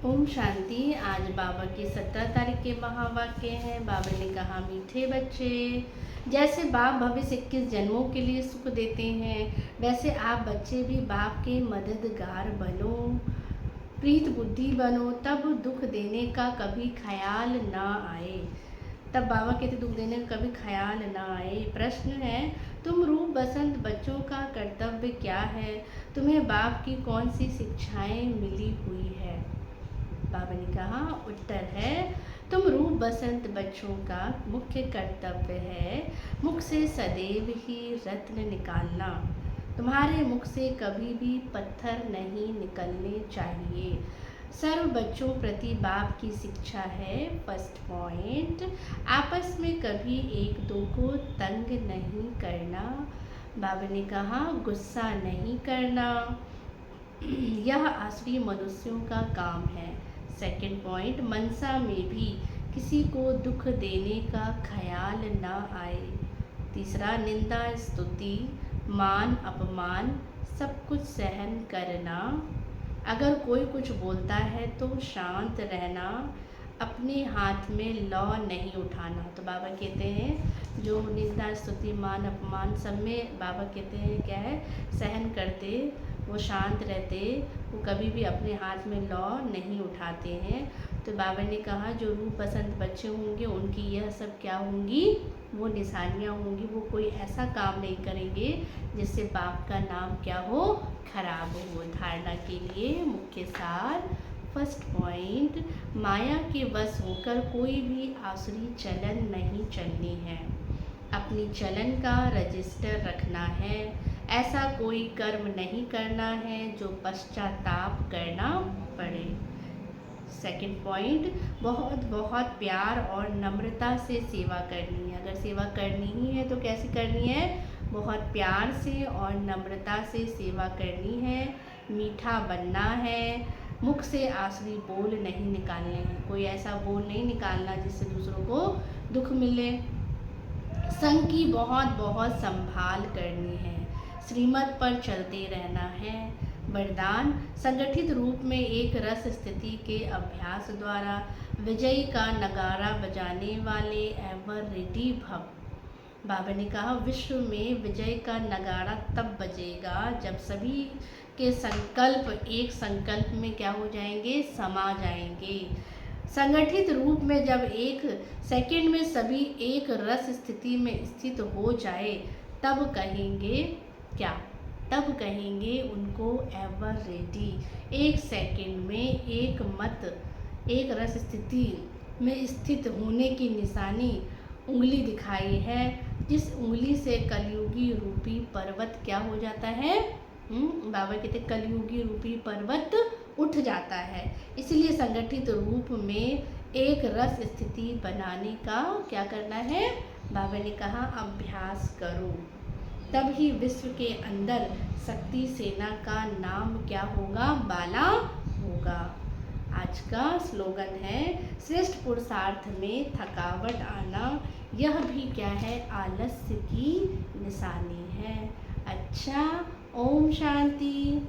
ओम शांति। आज बाबा की 17 तारीख के महावाक्य हैं। बाबा ने कहा, मीठे बच्चे, जैसे बाप भविष्य 21 जन्मों के लिए सुख देते हैं, वैसे आप बच्चे भी बाप के मददगार बनो, प्रीत बुद्धि बनो, तब दुख देने का कभी ख्याल ना आए। तब बाबा कहते दुख देने का कभी ख्याल ना आए। प्रश्न है, तुम रूप बसंत बच्चों का कर्तव्य क्या है? तुम्हें बाप की कौन सी शिक्षाएं मिली हुई है? बाबा ने कहा, उत्तर है, तुम रूप बसंत बच्चों का मुख्य कर्तव्य है मुख से सदैव ही रत्न निकालना। तुम्हारे मुख से कभी भी पत्थर नहीं निकलने चाहिए। सर्व बच्चों प्रति बाप की शिक्षा है। फर्स्ट पॉइंट, आपस में कभी एक दो को तंग नहीं करना। बाबा ने कहा, गुस्सा नहीं करना, यह आसुरी मनुष्यों का काम है। सेकंड पॉइंट, मनसा में भी किसी को दुख देने का ख्याल ना आए। तीसरा, निंदा स्तुति मान अपमान सब कुछ सहन करना। अगर कोई कुछ बोलता है तो शांत रहना, अपने हाथ में लौ नहीं उठाना। तो बाबा कहते हैं जो निंदा स्तुति मान अपमान सब में बाबा कहते हैं क्या है, सहन करते, वो शांत रहते, वो कभी भी अपने हाथ में लौ नहीं उठाते हैं। तो बाबा ने कहा जो रूप पसंद बच्चे होंगे उनकी यह सब क्या होंगी, वो निशानियाँ होंगी। वो कोई ऐसा काम नहीं करेंगे जिससे बाप का नाम क्या हो, खराब हो। धारणा के लिए मुख्य सार। फर्स्ट पॉइंट, माया के वश होकर कोई भी आसुरी चलन नहीं चलनी है। अपनी चलन का रजिस्टर रखना है। ऐसा कोई कर्म नहीं करना है जो पश्चाताप करना पड़े। सेकंड पॉइंट, बहुत बहुत प्यार और नम्रता से सेवा करनी है। अगर सेवा करनी ही है तो कैसे करनी है, बहुत प्यार से और नम्रता से सेवा करनी है। मीठा बनना है, मुख से आसुरी बोल नहीं निकालने हैं। कोई ऐसा बोल नहीं निकालना जिससे दूसरों को दुख मिले। संग की बहुत बहुत संभाल करनी है। श्रीमत पर चलते रहना है। वरदान, संगठित रूप में एक रस स्थिति के अभ्यास द्वारा विजय का नगारा बजाने वाले एवर रेडी भव। बाबा ने कहा, विश्व में विजय का नगारा तब बजेगा जब सभी के संकल्प एक संकल्प में क्या हो जाएंगे, समा जाएंगे। संगठित रूप में जब एक सेकंड में सभी एक रस स्थिति में स्थित हो जाए तब कहेंगे क्या, तब कहेंगे उनको एवर रेडी। एक सेकंड में एक मत, एक रस स्थिति में स्थित होने की निशानी उंगली दिखाई है, जिस उंगली से कलयुगी रूपी पर्वत क्या हो जाता है, बाबा कहते कलयुगी रूपी पर्वत उठ जाता है। इसलिए संगठित रूप में एक रस स्थिति बनाने का क्या करना है, बाबा ने कहा अभ्यास करो, तब ही विश्व के अंदर शक्ति सेना का नाम क्या होगा, बाला होगा। आज का स्लोगन है, श्रेष्ठ पुरुषार्थ में थकावट आना यह भी क्या है, आलस्य की निशानी है। अच्छा, ओम शांति।